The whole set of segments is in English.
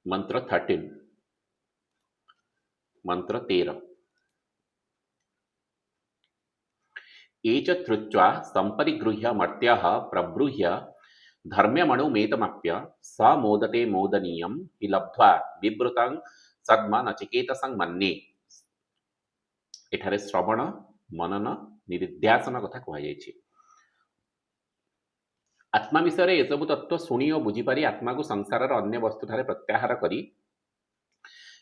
मंत्र 13, मंत्र 13। एच धृत्वा संपरिगृह्य मर्त्यः प्रब्रूह्य धर्म्यमणुमेतमप्य स मोदते मोदनीयं हि लब्ध्वा विवृतं सद्म नचिकेतसं मन्ये। एठारे श्रवण मनन निदिध्यासन कथा कहुଯାଇଛି। आत्मा विषय एसबु तत्व शुणी और बुझीपारी आत्मा को संसार अन्य वस्तु ठारे प्रत्याहार करी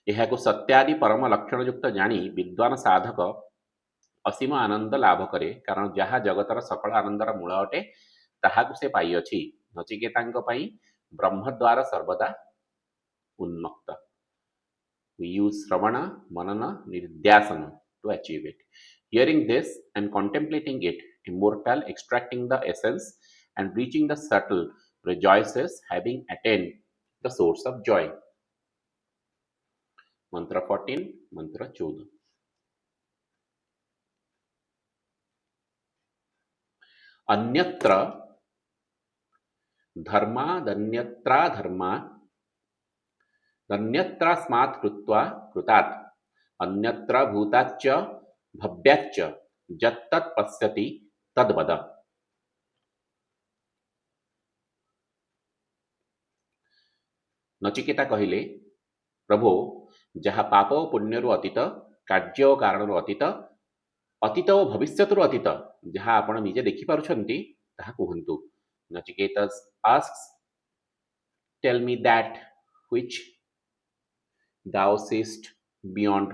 यह सत्यादि परम लक्षण युक्त जानी विद्वान साधक असीम आनंद लाभ करे, कारण जहाँ जगतर सकल आनंदर मूल अटे ताहाकु से पाइअछि। नचिकेतांक पई ब्रह्मद्वार सर्वदा उन्मुक्त। We use Sravana, Manana, Nidyasana to achieve it. Hearing this and contemplating it, immortal, extracting the essence and reaching the subtle, rejoices, having attained the source of joy. Mantra 14, Mantra 14. अन्यत्र धर्मादन्यत्रा धर्मा अन्यत्रास्मात् कृत्वा कृतात् अन्यत्र भूताच्च भव्याच्च यत्तत् पश्यति तद्वद। नचिकेता कहिले, प्रभो जहाँ पाप और पुण्य अतीत, कार्य और कारण अतीत, अतीत और भविष्यत अतीत जहाँ आपण निजे देखि पारुछंती ताहा कहंतु। Nachiketa asks, tell me that which thou seest beyond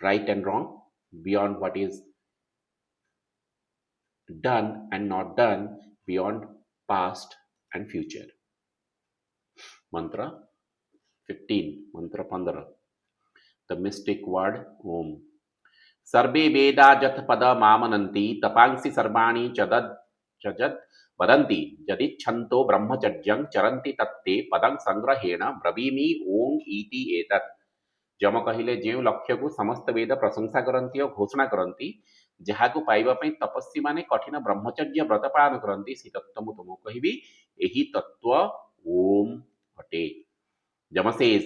right and wrong, beyond what is done and not done, beyond past and future. Mantra 15, Mantra 15. The mystic word Om. सर्वे वेदा जथ पद मामनन्ति तपांसि सर्वाणि चदत् वदन्ति यदिच्छन्तो ब्रह्मचर्यं चरन्ति तत्ते पदं संग्रहेण ब्रवीमि ओं इति एतत्। जम कहिले जे लक्ष्य को समस्त वेद प्रशंसा करती और घोषणा करती, जहाँ को पाइबा पई तपस्वी माने कठिन ब्रह्मचर्य व्रत पालन करती, से तत्व मु तुमको कहिबी, एही तत्व ओम अटे। Yama says,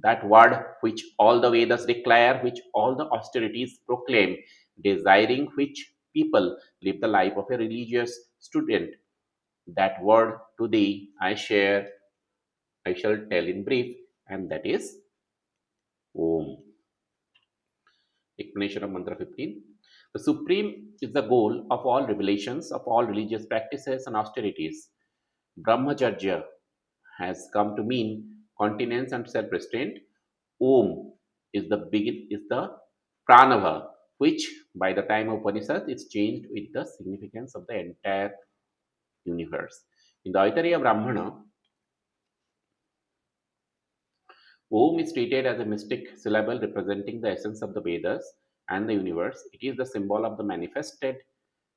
that word which all the Vedas declare, which all the austerities proclaim, desiring which people live the life of a religious student. That word today I shall tell in brief, and that is Om. Explanation of Mantra 15. The Supreme is the goal of all revelations, of all religious practices and austerities. Brahmacharya has come to mean continence and self-restraint. Om is the pranava, which by the time of Upanishad is changed with the significance of the entire universe. In the Aitareya Brahmana, Om is treated as a mystic syllable representing the essence of the Vedas and the universe. It is the symbol of the manifested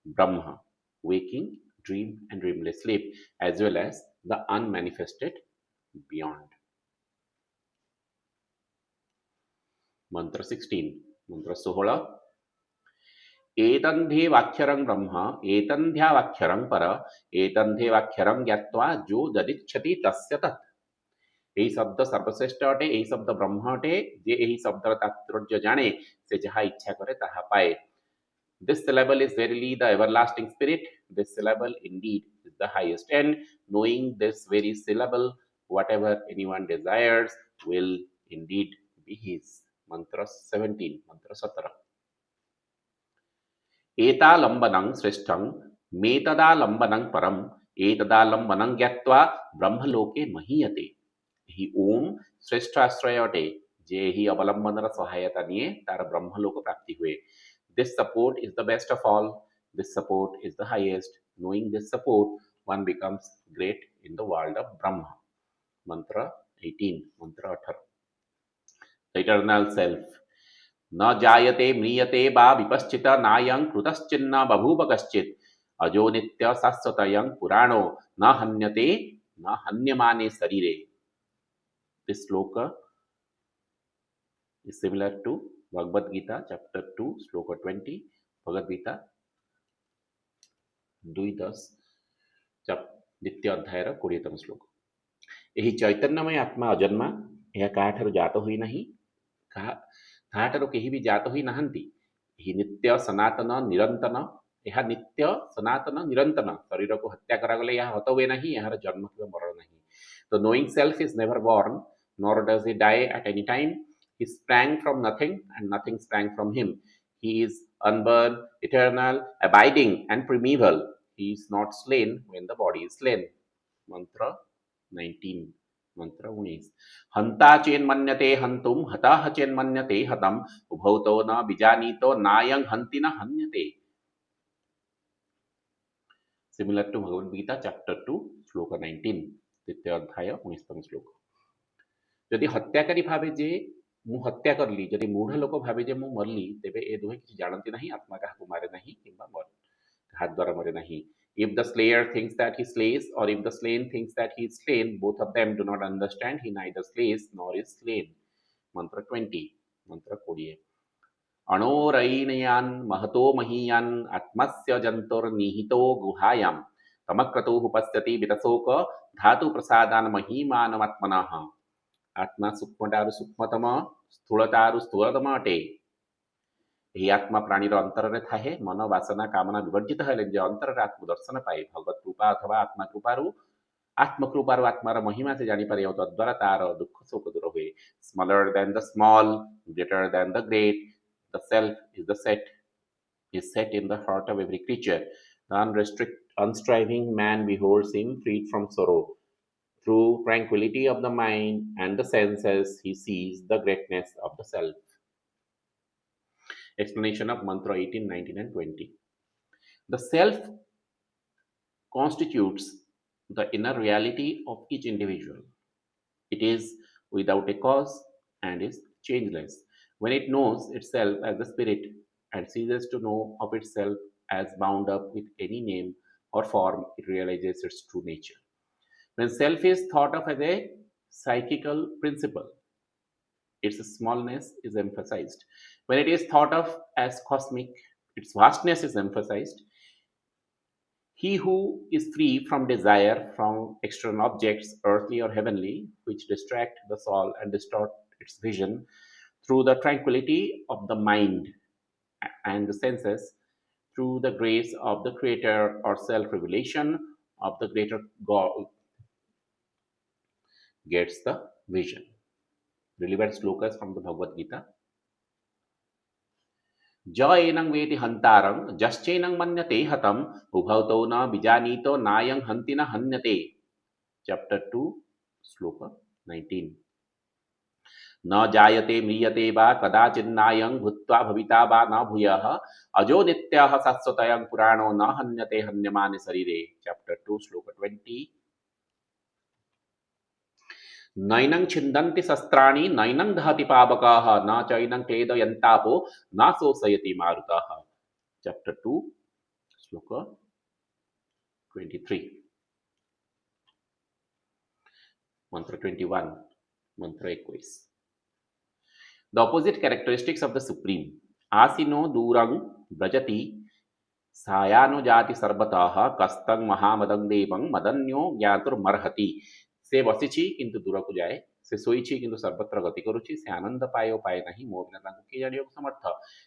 Brahma, waking, dream and dreamless sleep, as well as the unmanifested beyond. Mantra 16, Mantra 16. एतन्धे वाक्यरं ब्रह्म एतन्ध्या वाक्यरं पर एतन्धे वाक्यरं ज्ञात्वा जो यदिच्छति तस्य तत्। यही शब्द सर्वश्रेष्ठ अटे, यही शब्द ब्रह्म अटे, जे यही शब्दर तात्पर्य जाने से जहाँ इच्छा करे ताहा पाए। This syllable is verily the everlasting spirit. This syllable indeed is the highest end. Knowing this very syllable, whatever anyone desires will indeed be his. Mantra 17, Mantra 17. एतालंबनं श्रेष्ठं मेतदालंबनं परम एतदालंबनं ज्ञात्वा ब्रह्मलोके महीयते। ही ओम श्रेष्ठ आश्रय अटे, जे ही अवलंबनर सहायता निये तार ब्रह्मलोक प्राप्ति हुए। This support is the best of all. This support is the highest. Knowing this support, one becomes great in the world of Brahma. Mantra 18, Mantra 18. The eternal self. न जायते म्रियते वा विपश्चित नायं कृतश्चिन्न बभूव कश्चित् अजो नित्य शाश्वतयं पुराणो न हन्यते न हन्यमाने शरीरे. This sloka is similar to Bhagavad Gita chapter 2 sloka 20, Bhagavad Gita 2:10 द्वितीय अध्यायर 20तम श्लोक. यही चैतन्यमय आत्मा अजन्मा ଏହା କାହାଠାରୁ ଜାତ ହୋଇ ନାହିଁ, କାହାଠାରୁ କେହି ବି ଜାତ ହୋଇ ନାହାନ୍ତି। ଏହି ନିତ୍ୟ ସନାତନ ନିରନ୍ତନ, ଏହା ନିତ୍ୟ ସନାତନ ନିରନ୍ତନ। ଶରୀରକୁ ହତ୍ୟା କରାଗଲେ ଏହା ହତ ହୁଏ ନାହିଁ, ଏହାର ଜନ୍ମ କିମ୍ବା ମରଣ ନାହିଁ। The knowing self is never born, nor does he die at any time. He sprang from nothing, and nothing sprang from him. He is unborn, eternal, abiding, and primeval. He is not slain when the body is slain. Mantra 19. मंत्र 19. हंता चेन्मन्यते हंतुम, हतः चेन्मन्यते हतम, उभौतो न बीजानीतो नायं हंति न हन्यते. Similar to Bhagavad Gita chapter 2 श्लोक 19, द्वितीय अध्याय 19 श्लोक. जदि हत्याकारी भावे जे मु हत्या करली, जदि मूढ़ लोक भावे जे मु मरली, तेबे ए दुहे किछि जानती नहीं, आत्मा काहाकु मारे नहीं किंबा हाथ द्वारा मरे नहीं. If the slayer thinks that he slays, or if the slain thinks that he is slain, both of them do not understand. He neither slays nor is slain. Mantra 20. Mantra 20. अणोरैनयान् Mahato महीयान् आत्मस्य जन्तुर्निहितो गुहायां तमक्रतुः पश्यति वितशोक धातु प्रसादान् महीमानमात्मनः. आत्मा सूक्ष्मटारु सूक्ष्मतम, स्थूलटारु स्थूलतम अटे. ଏହି ଆତ୍ମା ପ୍ରାଣୀର ଅନ୍ତରରେ ଥାଏ। ମନ ବାସନା କାମନା ବିବର୍ଜିତ ହେଲେ ଯେ ଅନ୍ତରରେ ଆତ୍ମଦର୍ଶନ ପାଏ। ଭଗବତ କୃପା ଅଥବା ଆତ୍ମକୃପାରୁ ଆତ୍ମାର ମହିମା ସେ ଜାଣିପାରେ ଓ ତଦ୍ୱାରା ତାର ଦୁଃଖ ଶୋକ ଦୂର ହୁଏ। Smaller then the small, greater then the great, the self is set in the heart of every creature. The unstriving man beholds him freed from sorrow. Through tranquility of the mind and the senses, he sees the greatness of the self. Explanation of Mantra 18, 19 and 20. The self constitutes the inner reality of each individual. It is without a cause and is changeless. When it knows itself as the spirit and ceases to know of itself as bound up with any name or form, it realizes its true nature. When self is thought of as a psychical principle, its smallness is emphasized. When it is thought of as cosmic, its vastness is emphasized. He who is free from desire from external objects, earthly or heavenly, which distract the soul and distort its vision, through the tranquility of the mind and the senses, through the grace of the Creator or self-revelation of the greater God, gets the vision. Relevant slokas from the Bhagavad Gita. ज एनं वेति हंतारं, जश्चैनं मन्यते हतम्, उभौ तौ न बीजानीतो नायं हन्ति न हन्यते. Chapter 2 श्लोक 19. न जायते म्रियते वा कदाचिन्नायं भूत्वा भविता वा न भूयः, अजो नित्यः शाश्वतयं पुराणो न हन्यते हन्यमाने शरीरे. Chapter 2 श्लोक 20. नैनं छिन्दन्ति शस्त्राणि, नैनं दहति पावकाः, न चैनं क्लेदयन्तापो, न शोषयति मारुतः. Chapter 2 श्लोक 23. Mantra 21. Mantra 21. The opposite characteristics of the Supreme. Asino durang brajati सायानो जाति सर्वतः कस्तंग महामदं देवं मदन्यो ज्ञातुर मरहति. से बसिछि किंतु दूरकु जाए, से शोइछि किंतु सर्वत्र गति करुछि, से आनंद पाए पाए नहीं, मो बिना तांको किए जानिବାକୁ समर्थ.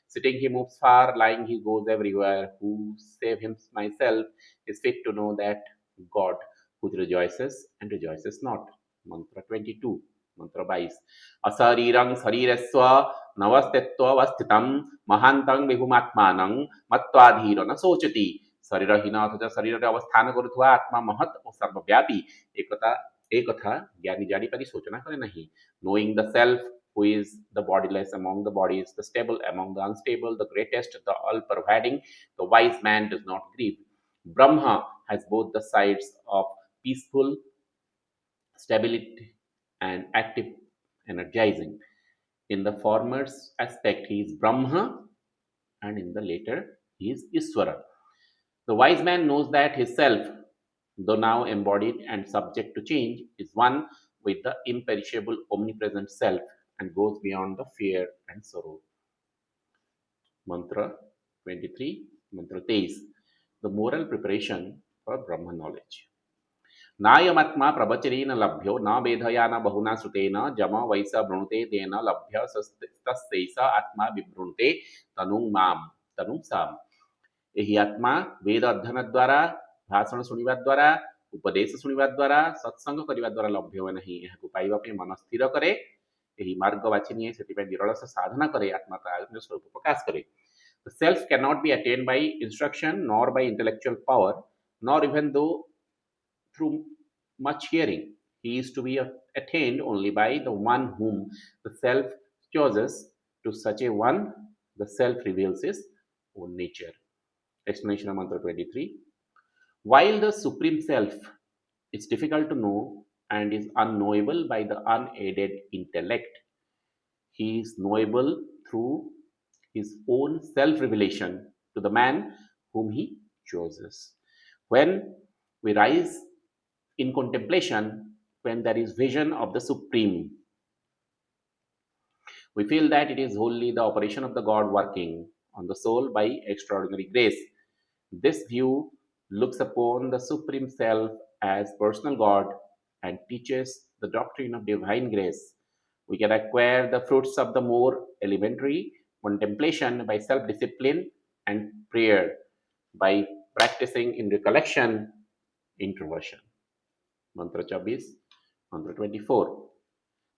Sitting he moves far, lying he goes everywhere. Who save him myself is fit to know that God who rejoices and rejoices not. Mantra 22. Mantra 22. अशरीरं शरीरस्व नवस्थित्वस्थितं महान्तं विभुमात्मानं मत्वाधीर न शोचति. शरीरहीन अथवा शरीर अवस्थान करुवा आत्मा महत् और सर्वव्यापी एक कथा ज्ञानी जानी पारी सोचना करे नहीं. Knowing the self who is the bodiless among the bodies, the stable among the unstable, the greatest, the all-pervading, the wise man does not grieve. Brahma has both the sides of peaceful stability and active energizing. In the former aspect, he is Brahma, and in the later, he is Iswara. The wise man knows that his self, though now embodied and subject to change, is one with the imperishable omnipresent self and goes beyond the fear and sorrow. Mantra 23, Mantra 23. The moral preparation for Brahma knowledge. नायमात्मा प्रवचनेन लभ्यो न वेधया न बहुना श्रुतेन जम वैस वृणुते तेन लभ्य तस्यैष आत्मा विवृणुते तनुं माम तनुं साम। यही आत्मा वेद अध्ययन द्वारा भाषण शुणिबा द्वारा उपदेश शुणिबा द्वारा सत्संग करने द्वारा लभ्य हुए नहीं। यह पाइबा मन स्थिर करे, यही मार्ग बाछि निए, से विरलस साधना करे, आत्मा तार स्वरूप प्रकाश करे। The self cannot be attained by instruction nor by intellectual power, nor even though through much hearing. He is to be attained only by the one whom the self chooses. To such a one, the self reveals his own nature. Explanation of Mantra 23. While the Supreme Self is difficult to know and is unknowable by the unaided intellect, he is knowable through his own self revelation to the man whom he chooses. When we rise in contemplation, when there is vision of the Supreme, we feel that it is wholly the operation of the God working on the soul by extraordinary grace. This view looks upon the Supreme Self as personal God and teaches the doctrine of divine grace. We can acquire the fruits of the more elementary contemplation by self discipline and prayer, by practicing in recollection, introversion. Mantra 24, Mantra 24.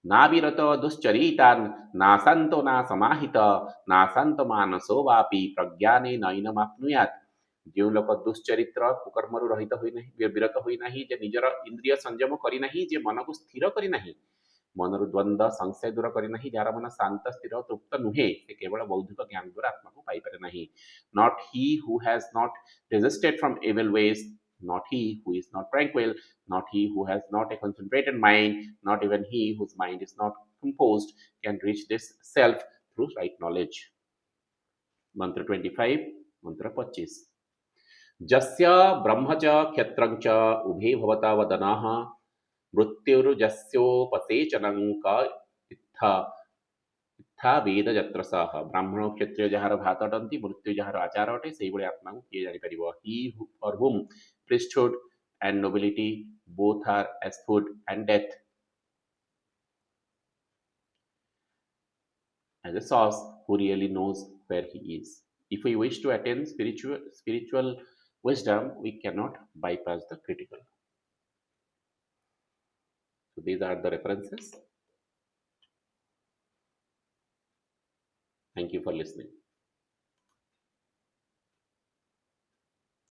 नाविरत दुश्चरितान् नासन्तो ना समाहित नासन्त मानसो वापि प्रज्ञाने नैनमाप्नुयात्। जो लोक दुश्चरित्र कुकर्मरु रहित होई नहीं, विरत होई नहीं, जे निजर इंद्रिय संयम करि नहीं, जे मन को स्थिर करि नहीं, मनरु द्वंद्व संशय दूर करि नहीं, जार मन शांत स्थिर तृप्त नुहे, से केवल बौद्धिक ज्ञान द्वारा आत्मा को पाई पारे नहीं। Not he who has not resisted from evil ways, not he who is not tranquil, not he who has not a concentrated mind, not even he whose mind is not composed, can reach this self through right knowledge. Mantra 25, Mantra 25. जस्य ब्रह्म च क्षत्रं च उभे भवता वदनाः मृत्युर्जस्योपसेचनं क इत्था इत्था वेद जत्र सह। ब्राह्मण क्षत्रिय jar भात अटंती, मृत्यु jar आचार अटे, से आत्मा को किए जानी परिबो। ही for whom priesthood and nobility both are as food and death as a sauce, who really knows where he is. If we wish to attain spiritual wisdom, we cannot bypass the critical. So these are the references. Thank you for listening.